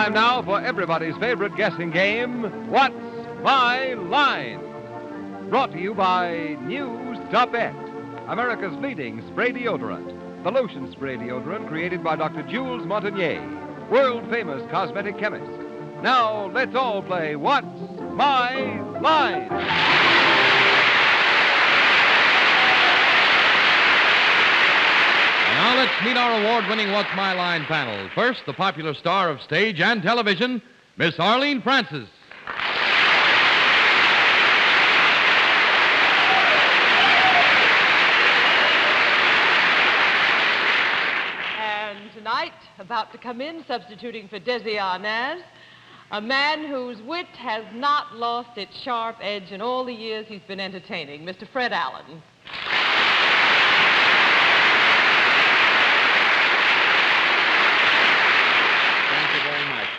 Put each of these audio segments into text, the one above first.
time now for everybody's favorite guessing game, What's My Line? Brought to you by News Topette, America's leading spray deodorant. The lotion spray deodorant created by Dr. Jules Montagnier, world-famous cosmetic chemist. Now, let's all play What's My Line? Now let's meet our award-winning What's My Line panel. First, the popular star of stage and television, Miss Arlene Francis. And tonight, about to come in, substituting for Desi Arnaz, a man whose wit has not lost its sharp edge in all the years he's been entertaining, Mr. Fred Allen.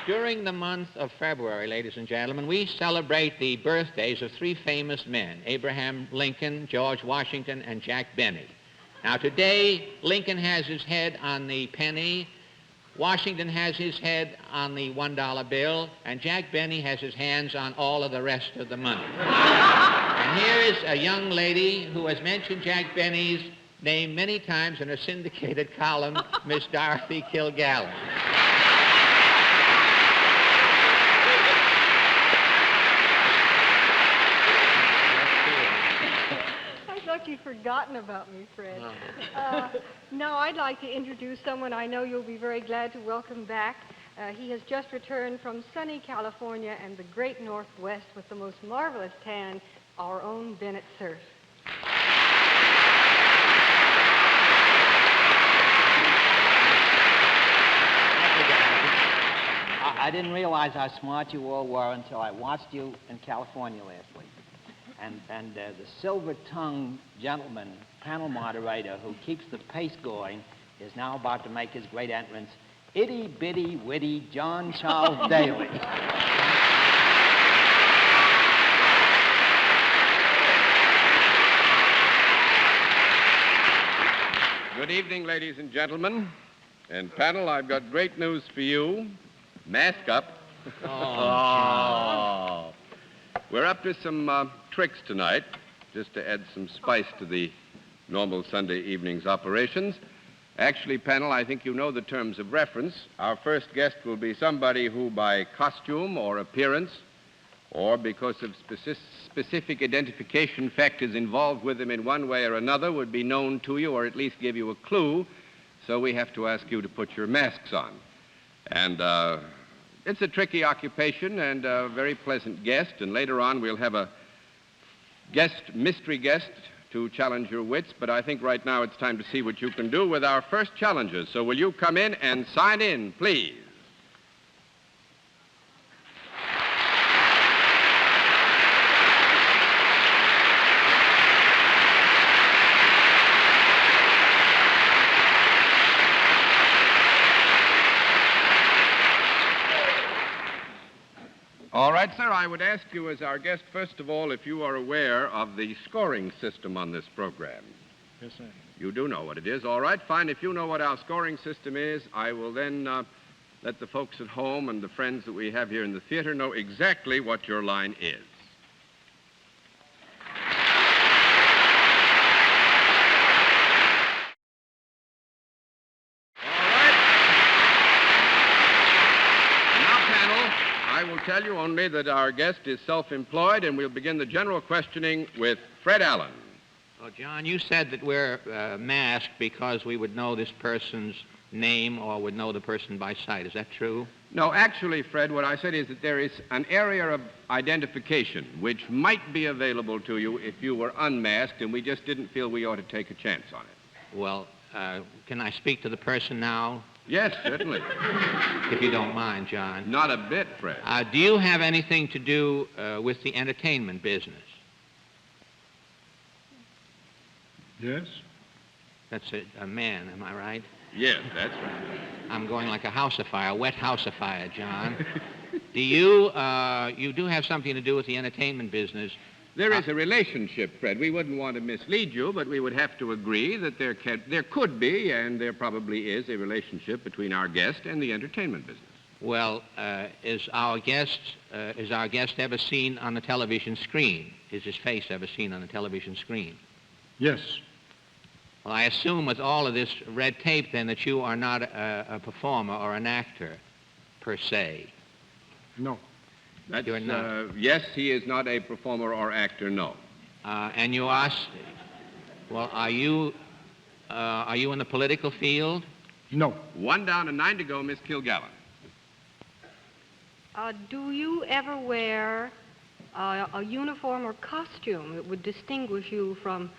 During the month of February, ladies and gentlemen, we celebrate the birthdays of three famous men, Abraham Lincoln, George Washington, and Jack Benny. Now, today, Lincoln has his head on the penny, Washington has his head on the $1 bill, and Jack Benny has his hands on all of the rest of the money. And here is a young lady who has mentioned Jack Benny's name many times in her syndicated column, Miss Dorothy Kilgallen. You've forgotten about me, Fred. No, I'd like to introduce someone I know you'll be very glad to welcome back. He has just returned from sunny California and the great Northwest with the most marvelous tan, our own Bennett Cerf. I didn't realize how smart you all were until I watched you in California last week. And the silver-tongued gentleman, panel moderator, who keeps the pace going, is now about to make his great entrance, itty-bitty-witty John Charles Daly. Good evening, ladies and gentlemen. And panel, I've got great news for you. Mask up. Oh. We're up to some tricks tonight, just to add some spice to the normal Sunday evening's operations. Actually, panel, I think you know the terms of reference. Our first guest will be somebody who, by costume or appearance, or because of specific identification factors involved with him in one way or another, would be known to you or at least give you a clue. So we have to ask you to put your masks on. And it's a tricky occupation and a very pleasant guest, and later on we'll have a mystery guest to challenge your wits, but I think right now it's time to see what you can do with our first challengers. So will you come in and sign in, please? All right, sir, I would ask you as our guest, first of all, if you are aware of the scoring system on this program. Yes, sir. You do know what it is. All right, fine. If you know what our scoring system is, I will then let the folks at home and the friends that we have here in the theater know exactly what your line is. I will tell you only that our guest is self-employed, and we'll begin the general questioning with Fred Allen. Well, John, you said that we're masked because we would know this person's name or would know the person by sight. Is that true? No, actually, Fred, what I said is that there is an area of identification which might be available to you if you were unmasked, and we just didn't feel we ought to take a chance on it. Well, can I speak to the person now? Yes, certainly. If you don't mind, John. Not a bit, Fred. Do you have anything to do with the entertainment business? Yes? That's a man, am I right? Yes, that's right. I'm going like a house-afire, a wet house-afire, John. Do you do have something to do with the entertainment business? There is a relationship, Fred. We wouldn't want to mislead you, but we would have to agree that there could be, and there probably is, a relationship between our guest and the entertainment business. Well, is our guest ever seen on the television screen? Is his face ever seen on the television screen? Yes. Well, I assume with all of this red tape, then, that you are not a performer or an actor, per se. No. That's, You're not. Yes, he is not a performer or actor, no. And you ask, well, are you in the political field? No. 1 down and 9 to go, Miss Kilgallen. Do you ever wear a uniform or costume that would distinguish you from,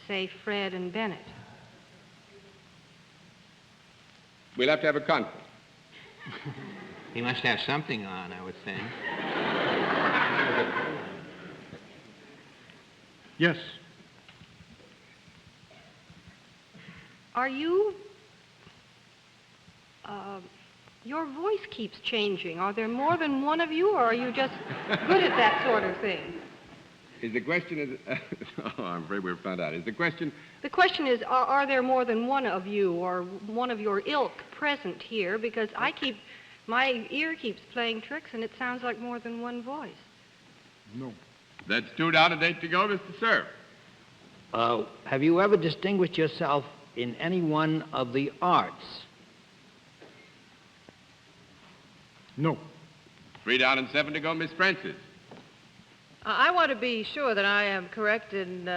say, Fred and Bennett? We'll have to have a conference. He must have something on, I would think. Yes. Are you... your voice keeps changing. Are there more than one of you, or are you just good at that sort of thing? Is the question... oh, I'm afraid we've found out. Is the question... The question is, are there more than one of you or one of your ilk present here? Because my ear keeps playing tricks, and it sounds like more than one voice. No. That's 2 down and 8 to go, Mr. Sir. Have you ever distinguished yourself in any one of the arts? No. 3 down and 7 to go, Miss Francis. I want to be sure that I am correct in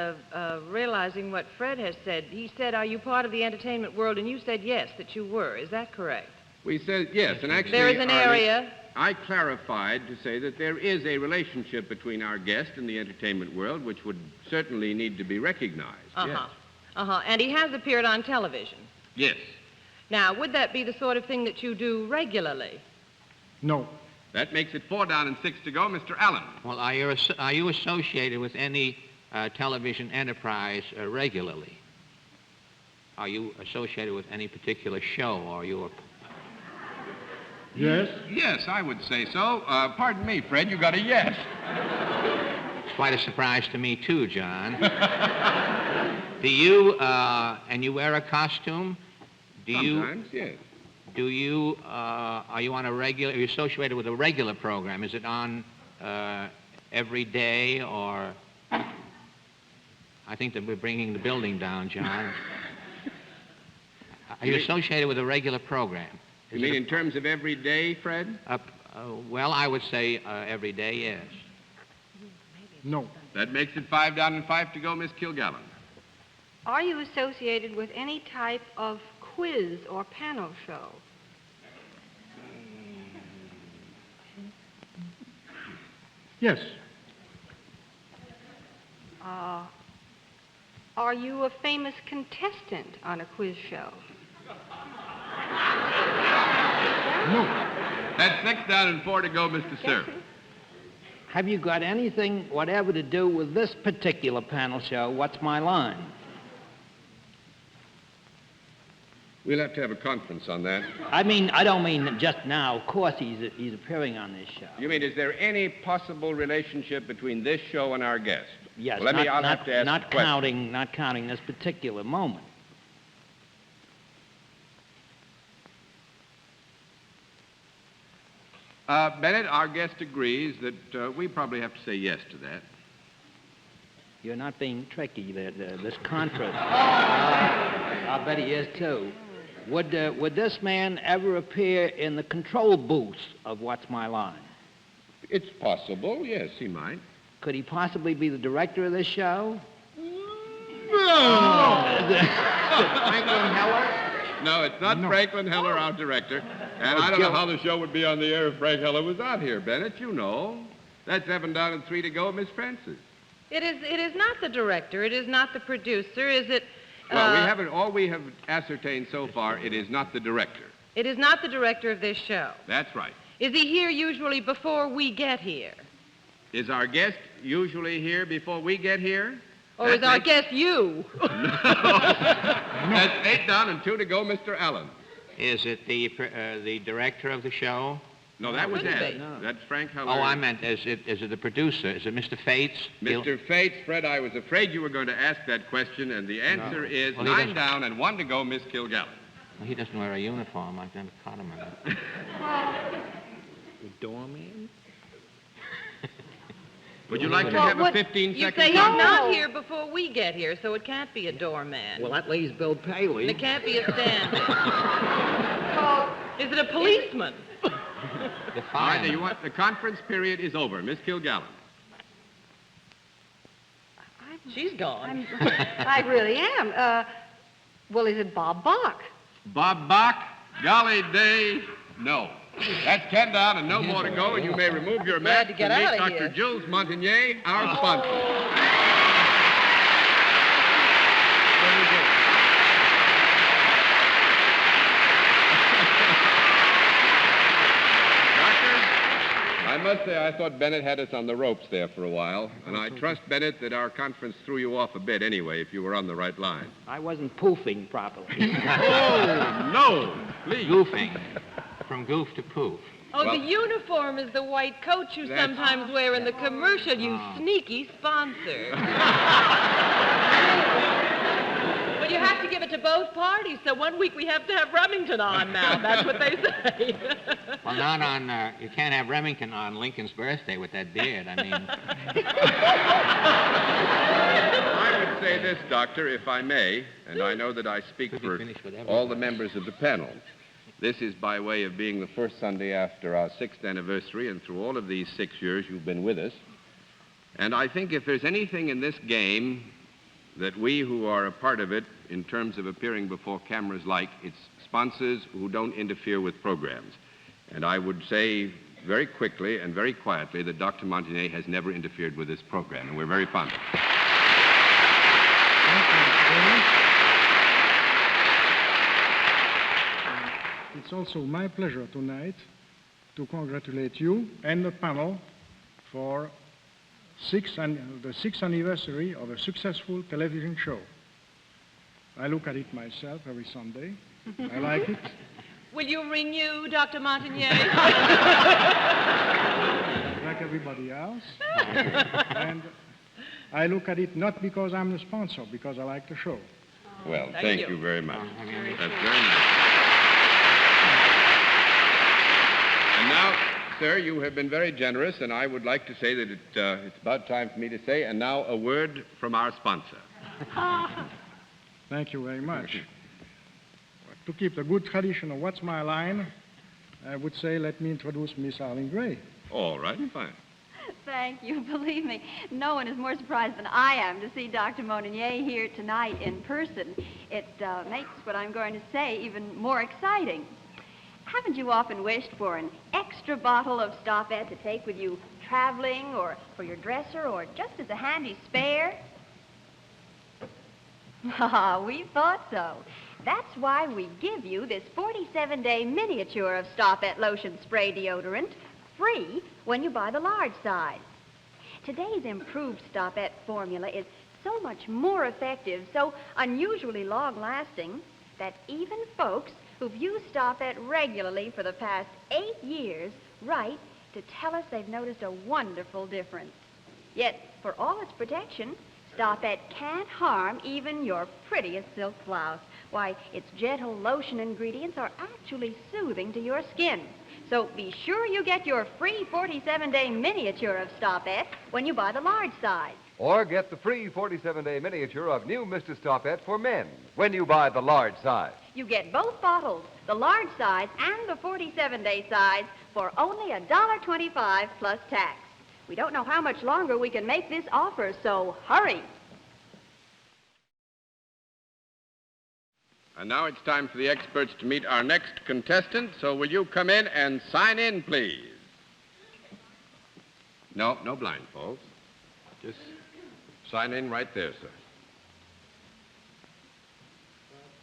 realizing what Fred has said. He said, are you part of the entertainment world? And you said yes, that you were. Is that correct? We said yes, and actually... There is an area... I clarified to say that there is a relationship between our guest and the entertainment world which would certainly need to be recognized. Yes. And he has appeared on television. Yes. Now, would that be the sort of thing that you do regularly? No. That makes it 4 down and 6 to go, Mr. Allen. Well, are you associated with any television enterprise regularly? Are you associated with any particular show, or are you a... Yes. Yes, I would say so. Pardon me, Fred, you got a yes. It's quite a surprise to me, too, John. Do you, and you wear a costume? Sometimes, yes. Do you, are you associated with a regular program? Is it on every day, or... I think that we're bringing the building down, John. Are you associated with a regular program? You mean in terms of every day, Fred? Well, I would say every day, yes. No. That makes it 5 down and 5 to go, Miss Kilgallen. Are you associated with any type of quiz or panel show? Yes. Are you a famous contestant on a quiz show? No. That's 6 down and 4 to go, Mr. Sir. Have you got anything whatever to do with this particular panel show, What's My Line? We'll have to have a conference on that. I don't mean just now. Of course, he's appearing on this show. You mean, is there any possible relationship between this show and our guest? Yes, Well, I'll have to ask not the question. not counting this particular moment. Bennett, our guest agrees that we probably have to say yes to that. You're not being tricky. This contrast. I bet he is too. Would this man ever appear in the control booth of What's My Line? It's possible, yes, he might. Could he possibly be the director of this show? Franklin Heller? No, it's not Franklin Heller, our director. And I don't know how the show would be on the air if Frank Heller was out here, Bennett. You know. That's 7 down and 3 to go, Miss Francis. It is not the director. It is not the producer. Is it... Well, all we have ascertained so far, it is not the director. It is not the director of this show. That's right. Is he here usually before we get here? Is our guest usually here before we get here? Or is our guest you? That's 8 down and 2 to go, Mr. Allen. Is it the director of the show? No, that was Couldn't Ed. be. No. That's Frank Heller. Oh, I meant, is it the producer? Is it Mr. Fates? Mr. Fates, Fred, I was afraid you were going to ask that question, and the answer is Well, he 9 doesn't- down and 1 to go, Miss Kilgallen. Well, he doesn't wear a uniform. I've never caught him in it. The doorman? Would you like to have a 15-second... You say he's not here before we get here, so it can't be a doorman. Well, that leaves Bill Paley. And it can't be a stand-in. Is it a policeman? Either you want... The conference period is over. Miss Kilgallen. She's gone. I really am. Well, is it Bob Bach? Bob Bach? Golly day, no. That's 10 down and no more to go, and you may remove your Glad mask to get and out meet of Dr. here. Jules Montagnier, our sponsor. Very good. Doctor, I must say I thought Bennett had us on the ropes there for a while, and I trust, Bennett, that our conference threw you off a bit anyway, if you were on the right line. I wasn't poofing properly. Oh, no, please. Goofing. From goof to poof. Oh, Well- the uniform is the white coat you That's- sometimes wear in the commercial, you sneaky sponsor. But you have to give it to both parties, so one week we have to have Remington on now. That's what they say. Well, not on, you can't have Remington on Lincoln's birthday with that beard. I mean, I would say this, Doctor, if I may, and I know that I speak Could you for finish with all the members of the panel. This is by way of being the first Sunday after our 6th anniversary, and through all of these 6 years you've been with us. And I think if there's anything in this game that we who are a part of it, in terms of appearing before cameras like, it's sponsors who don't interfere with programs. And I would say very quickly and very quietly that Dr. Montagnier has never interfered with this program, and we're very fond of it. It's also my pleasure tonight to congratulate you and the panel for the 6th anniversary of a successful television show. I look at it myself every Sunday. I like it. Will you renew, Dr. Montagnier? Like everybody else. And I look at it not because I'm the sponsor, because I like the show. Well, Thank thank you. you very much. I mean, That's very nice. And now, sir, you have been very generous, and I would like to say that it's about time for me to say, and now a word from our sponsor. Thank you very much. To keep the good tradition of What's My Line, I would say let me introduce Miss Arlene Gray. All right, fine. Thank you. Believe me, no one is more surprised than I am to see Dr. Montagnier here tonight in person. It makes what I'm going to say even more exciting. Haven't you often wished for an extra bottle of Stop-It to take with you traveling or for your dresser or just as a handy spare? We thought so. That's why we give you this 47-day miniature of Stop-It lotion spray deodorant free when you buy the large size. Today's improved Stop-It formula is so much more effective, so unusually long-lasting, that even folks who've used Stop-It regularly for the past 8 years write to tell us they've noticed a wonderful difference. Yet, for all its protection, Stop-It can't harm even your prettiest silk blouse. Why, its gentle lotion ingredients are actually soothing to your skin. So be sure you get your free 47-day miniature of Stop-It when you buy the large size. Or get the free 47-day miniature of new Mr. Stop-It for men when you buy the large size. You get both bottles, the large size and the 47-day size, for only $1.25 plus tax. We don't know how much longer we can make this offer, so hurry. And now it's time for the experts to meet our next contestant, so will you come in and sign in, please? No blindfolds. Just sign in right there, sir.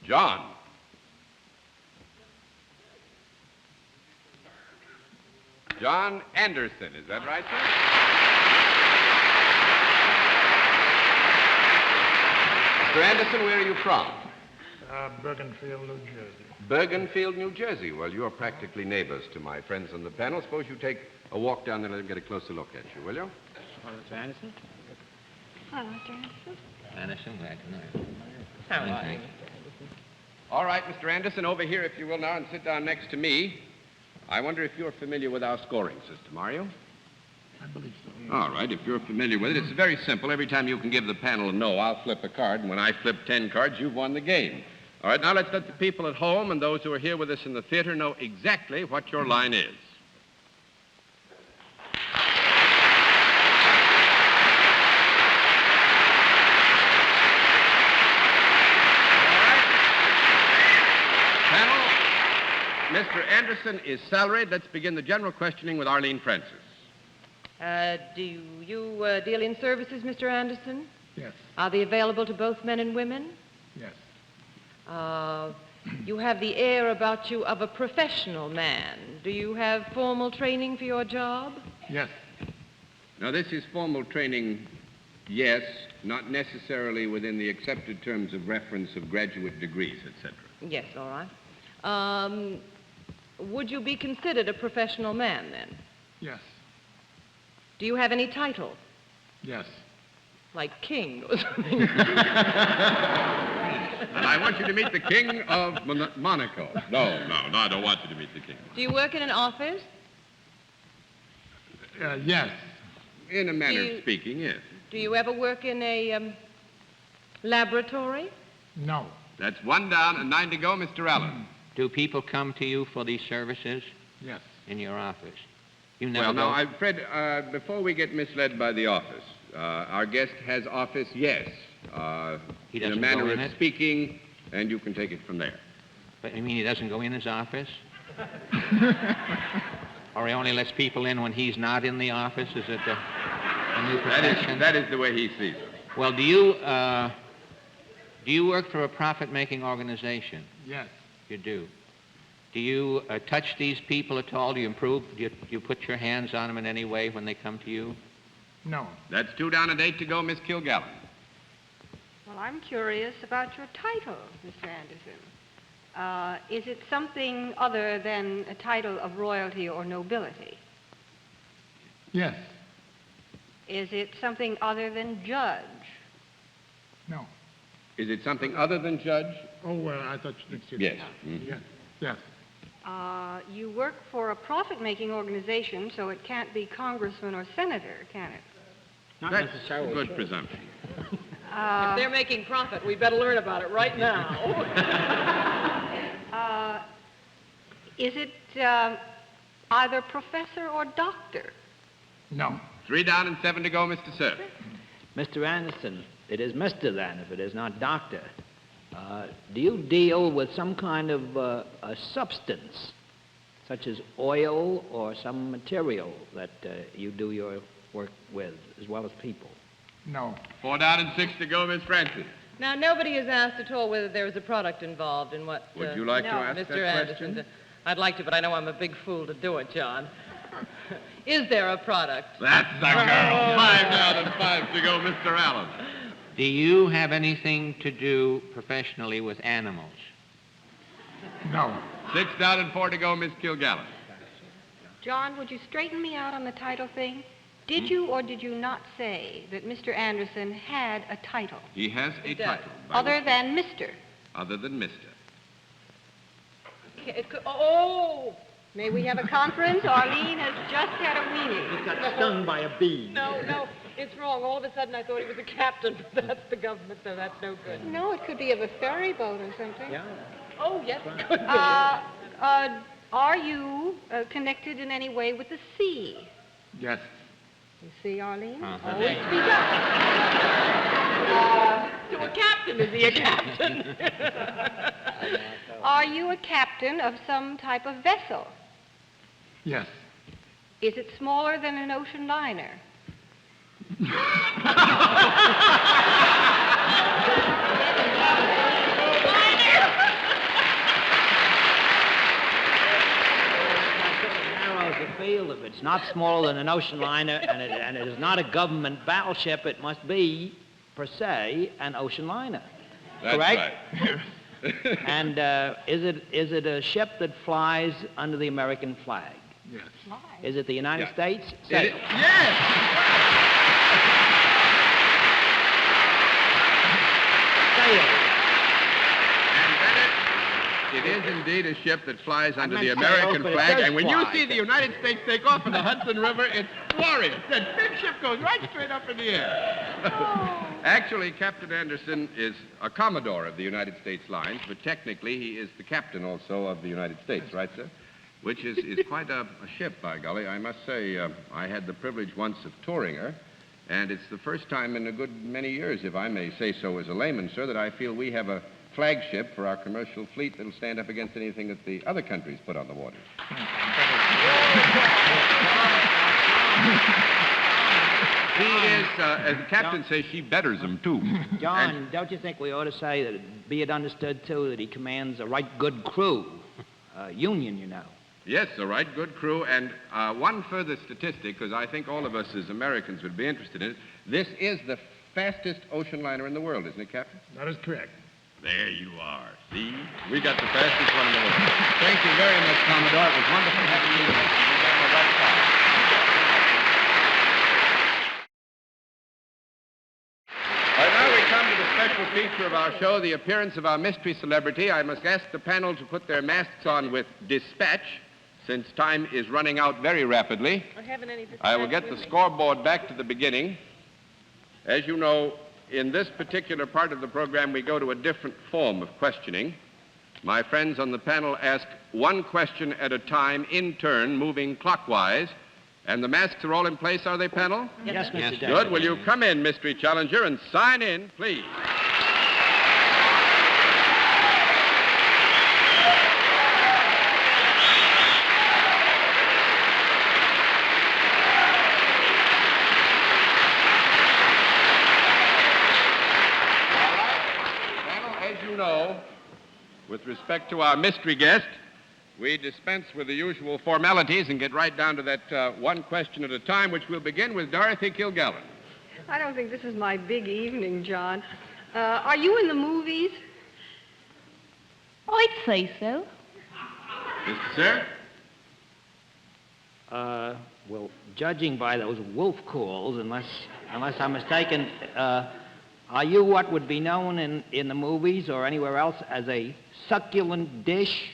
John. John Anderson, is that right, sir? Mr. Anderson, where are you from? Bergenfield, New Jersey. Bergenfield, New Jersey. Well, you're practically neighbors to my friends on the panel. Suppose you take a walk down there and let them get a closer look at you, will you? Hello, Mr. Anderson. Hello, Mr. Anderson. Anderson, glad to know you. How are you? All right, Mr. Anderson, over here, if you will, now, and sit down next to me. I wonder if you're familiar with our scoring system, are you? I believe so. All right, if you're familiar with it, it's very simple. Every time you can give the panel a no, I'll flip a card, and when I flip 10 cards, you've won the game. All right, now let's let the people at home and those who are here with us in the theater know exactly what your line is. Mr. Anderson is salaried. Let's begin the general questioning with Arlene Francis. Do you deal in services, Mr. Anderson? Yes. Are they available to both men and women? Yes. You have the air about you of a professional man. Do you have formal training for your job? Yes. Now, this is formal training, yes, not necessarily within the accepted terms of reference of graduate degrees, etc. Yes, all right. Would you be considered a professional man, then? Yes. Do you have any title? Yes. Like king or something? And I want you to meet the king of Monaco. No, I don't want you to meet the king. Do you work in an office? Yes. In a manner of speaking, yes. Do you ever work in a laboratory? No. That's 1 down and 9 to go, Mr. Allen. Do people come to you for these services Yes. in your office? You never Well, go? now, Fred, before we get misled by the office, our guest has office, yes. He in a doesn't manner go in of it? speaking, and you can take it from there. But you mean he doesn't go in his office? Or he only lets people in when he's not in the office? Is it a new profession? That is the way he sees it. Well, do you work for a profit-making organization? Yes. You do. Do you touch these people at all? Do you improve? Do you put your hands on them in any way when they come to you? No. That's 2 down and 8 to go, Miss Kilgallen. Well, I'm curious about your title, Mr. Anderson. Is it something other than a title of royalty or nobility? Yes. Is it something other than judge? No. Is it something other than judge? Oh, well, I thought you said Yes. Mhm. Yes. Yes. You work for a profit-making organization, so it can't be congressman or senator, can it? That's a good presumption. If they're making profit, we better learn about it right now. Is it either professor or doctor? No. 3 down and 7 to go, Mr. Sir. Mr. Anderson, it is Mr. then, if it is not doctor. Do you deal with some kind of a substance, such as oil or some material that you do your work with, as well as people? No. 4 down and 6 to go, Miss Francis. Now, nobody has asked at all whether there is a product involved in what... Would you like to ask Mr. that Anderson, question? I'd like to, but I know I'm a big fool to do it, John. Is there a product? That's the girl. 5 down and 5 to go, Mr. Allen. Do you have anything to do professionally with animals? No. 6 down and 4 to go, Miss Kilgallen. John, would you straighten me out on the title thing? Did you or did you not say that Mr. Anderson had a title? He has a does. title. Other than Mr.? Other than Mr. Oh! May we have a conference? Arlene has just had a weenie. You got stung by a bee. No, it's wrong. All of a sudden I thought he was a captain, but that's the government, so that's no good. No, it could be of a ferry boat or something. Yeah. Oh, yes, it could be. Are you connected in any way with the sea? Yes. You see, Arlene? Uh-huh. Always speak up. To a captain, is he a captain? Are you a captain of some type of vessel? Yes. Is it smaller than an ocean liner? Narrows the field. If it's not smaller than an ocean liner and it is not a government battleship, it must be, per se, an ocean liner. That's Correct? right. And is it a ship that flies under the American flag? Yes. Is it the United Yeah. States? Yes! Sail. And then It is indeed a ship that flies under the meant American sails, but it flag, does and when you fly. see the United States take off in the Hudson River, it's glorious. That big ship goes right straight up in the air. Actually, Captain Anderson is a Commodore of the United States lines, but technically he is the captain also of the United States, right, sir? Which is quite a ship, by golly. I must say, I had the privilege once of touring her, and it's the first time in a good many years, if I may say so as a layman, sir, that I feel we have a flagship for our commercial fleet that'll stand up against anything that the other countries put on the waters. She is, as the captain says, she betters them, too. John, don't you think we ought to say that, be it understood, too, that he commands a right good crew? Union, you know. Yes, a right good crew. And one further statistic, because I think all of us as Americans would be interested in it. This is the fastest ocean liner in the world, isn't it, Captain? That is correct. There you are. See? We got the fastest one in the world. Thank you very much, Commodore. It was wonderful having you with us. You got the right time. Now we come to the special feature of our show, the appearance of our mystery celebrity. I must ask the panel to put their masks on with dispatch, since time is running out very rapidly. I will get the scoreboard back to the beginning. As you know, in this particular part of the program, we go to a different form of questioning. My friends on the panel ask one question at a time, in turn, moving clockwise. And the masks are all in place, are they, panel? Yes, Mr. Deputy. Good. Will you come in, Mystery Challenger, and sign in, please? Panel, as you know, with respect to our mystery guest, we dispense with the usual formalities and get right down to that one question at a time, which we'll begin with Dorothy Kilgallen. I don't think this is my big evening, John. Are you in the movies? I'd say so. Mr. Sir? Well, judging by those wolf calls, unless I'm mistaken, are you what would be known in the movies or anywhere else as a succulent dish?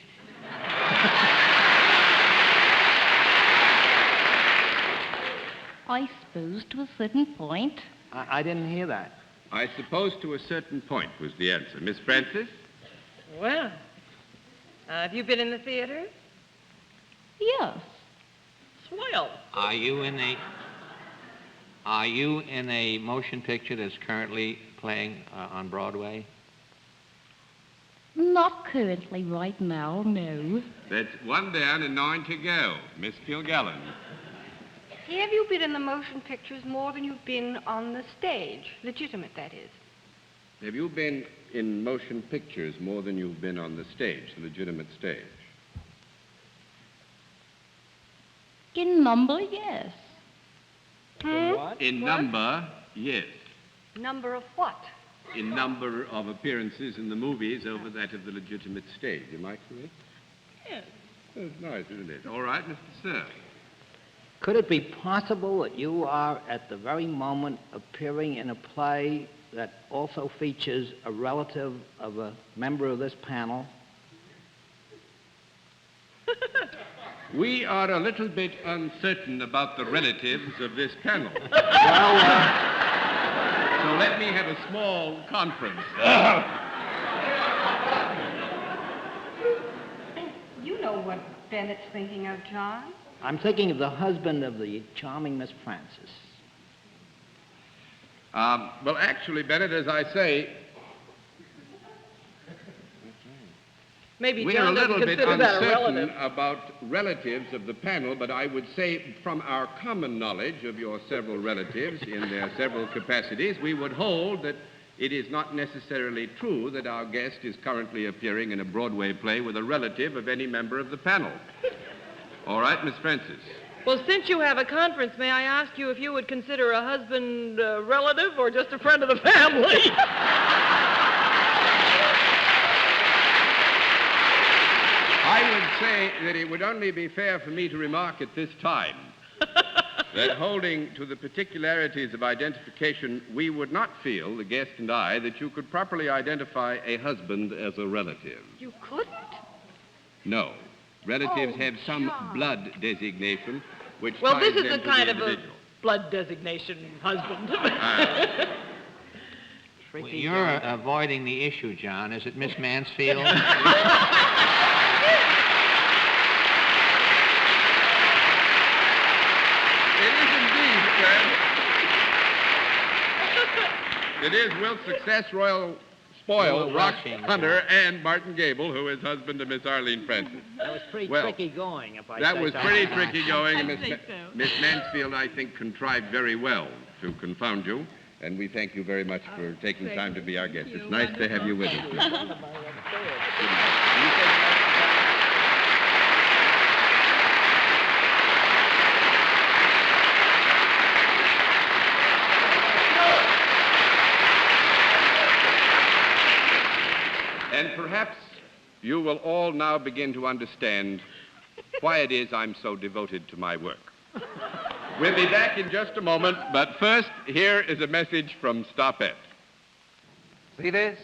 I suppose to a certain point. I didn't hear that. I suppose to a certain point was the answer. Miss Francis? Well, have you been in the theater? Yes. Swell. Are you in a motion picture that's currently playing on Broadway? Not currently right now, no. That's one down and 9 to go. Miss Kilgallen. Have you been in the motion pictures more than you've been on the stage? Legitimate, that is. Have you been in motion pictures more than you've been on the stage, the legitimate stage? In number, yes. What? In number, yes. Number of what? In number of appearances in the movies over that of the legitimate stage. Am I correct? Yes. That's nice, isn't it? All right, Mr. Sir. Could it be possible that you are at the very moment appearing in a play that also features a relative of a member of this panel? We are a little bit uncertain about the relatives of this panel. So let me have a small conference. You know what Bennett's thinking of, John. I'm thinking of the husband of the charming Miss Francis. Well, actually, Bennett, as I say, Maybe we're a John little doesn't bit consider that a uncertain relative. about relatives of the panel, but I would say from our common knowledge of your several relatives in their several capacities, we would hold that it is not necessarily true that our guest is currently appearing in a Broadway play with a relative of any member of the panel. All right, Miss Francis. Well, since you have a conference, may I ask you if you would consider a husband a relative or just a friend of the family? I would say that it would only be fair for me to remark at this time that holding to the particularities of identification, we would not feel, the guest and I, that you could properly identify a husband as a relative. You couldn't? No. Relatives Oh, have some John. blood designation which Well, ties this is them a to the kind of a individual. blood designation husband. Well, you're avoiding the issue, John. Is it Miss Mansfield? It is indeed, Fred. It is Will's Success, Royal Spoil, Rock Hunter, and Martin Gable, who is husband to Miss Arlene Francis. That was pretty Well, tricky going, if I That say was so pretty myself. tricky going, and I think so. Miss Mansfield, I think, contrived very well to confound you, and we thank you very much for taking time to be our guest. It's nice to have you with us. And perhaps you will all now begin to understand why it is I'm so devoted to my work. We'll be back in just a moment, but first, here is a message from Stopette. See this?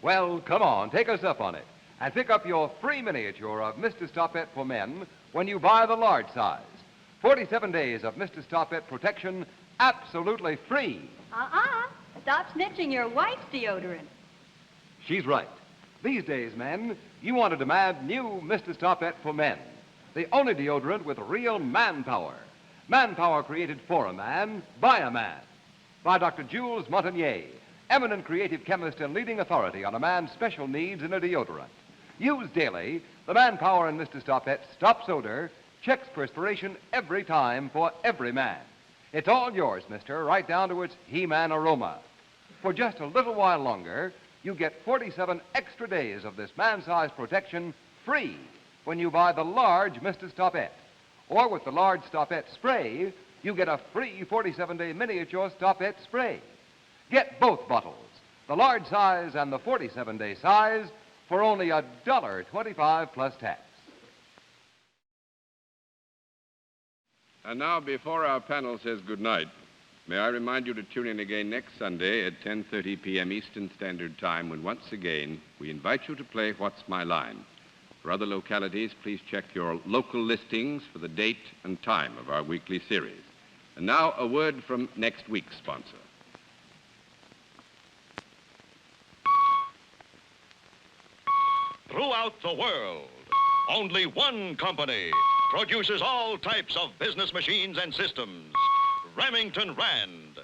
Well, come on, take us up on it. And pick up your free miniature of Mr. Stopette for Men when you buy the large size. 47 days of Mr. Stopette protection, absolutely free. Stop snitching your wife's deodorant. She's right. These days, men, you want to demand new Mr. Stopette for Men. The only deodorant with real manpower. Manpower created for a man, by a man. By Dr. Jules Montagnier, eminent creative chemist and leading authority on a man's special needs in a deodorant. Used daily, the manpower in Mr. Stopette stops odor, checks perspiration every time for every man. It's all yours, mister, right down to its He-Man aroma. For just a little while longer, you get 47 extra days of this man-sized protection free when you buy the large Mr. Stopette. Or with the large Stopette spray, you get a free 47-day miniature Stopette spray. Get both bottles, the large size and the 47-day size, for only $1.25 plus tax. And now, before our panel says good night, may I remind you to tune in again next Sunday at 10:30 p.m. Eastern Standard Time, when once again we invite you to play What's My Line. For other localities, please check your local listings for the date and time of our weekly series. And now, a word from next week's sponsor. Throughout the world, only one company produces all types of business machines and systems. Remington Rand.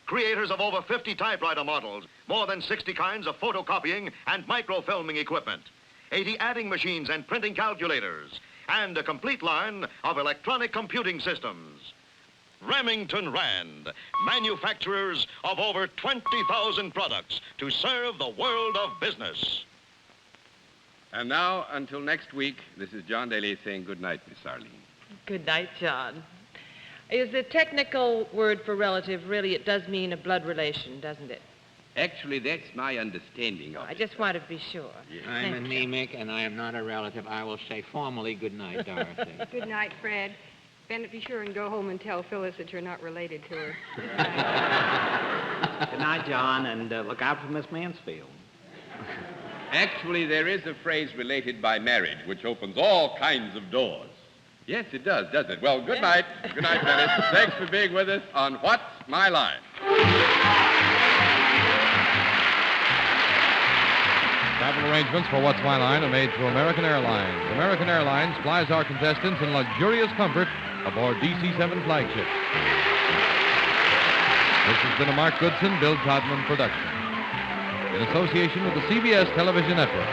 Creators of over 50 typewriter models, more than 60 kinds of photocopying and microfilming equipment, 80 adding machines and printing calculators, and a complete line of electronic computing systems. Remington Rand, manufacturers of over 20,000 products to serve the world of business. And now, until next week, this is John Daly saying good night, Miss Arlene. Good night, John. Is the technical word for relative really, it does mean a blood relation, doesn't it? Actually, that's my understanding of I it. just wanted to be sure. I'm Thank you. anemic, and I am not a relative. I will say formally good night, Dorothy. Good night, Fred. Bennett, be sure and go home and tell Phyllis that you're not related to her. Good night, John, and look out for Miss Mansfield. Actually, there is a phrase related by marriage which opens all kinds of doors. Yes, it does, doesn't it? Well, good night. Good night, Dennis. Thanks for being with us on What's My Line? Travel arrangements for What's My Line are made through American Airlines. American Airlines flies our contestants in luxurious comfort aboard DC-7 flagships. This has been a Mark Goodson, Bill Todman production, in association with the CBS Television Network.